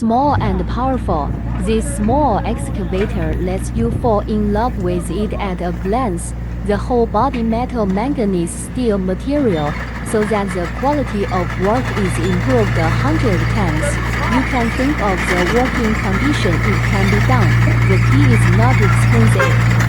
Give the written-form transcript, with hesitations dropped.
small and powerful. This small excavator lets you fall in love with it at a glance. The whole body metal manganese steel material, so that the quality of work is improved 100 times. You can think of the working condition it can be done. The key is not expensive.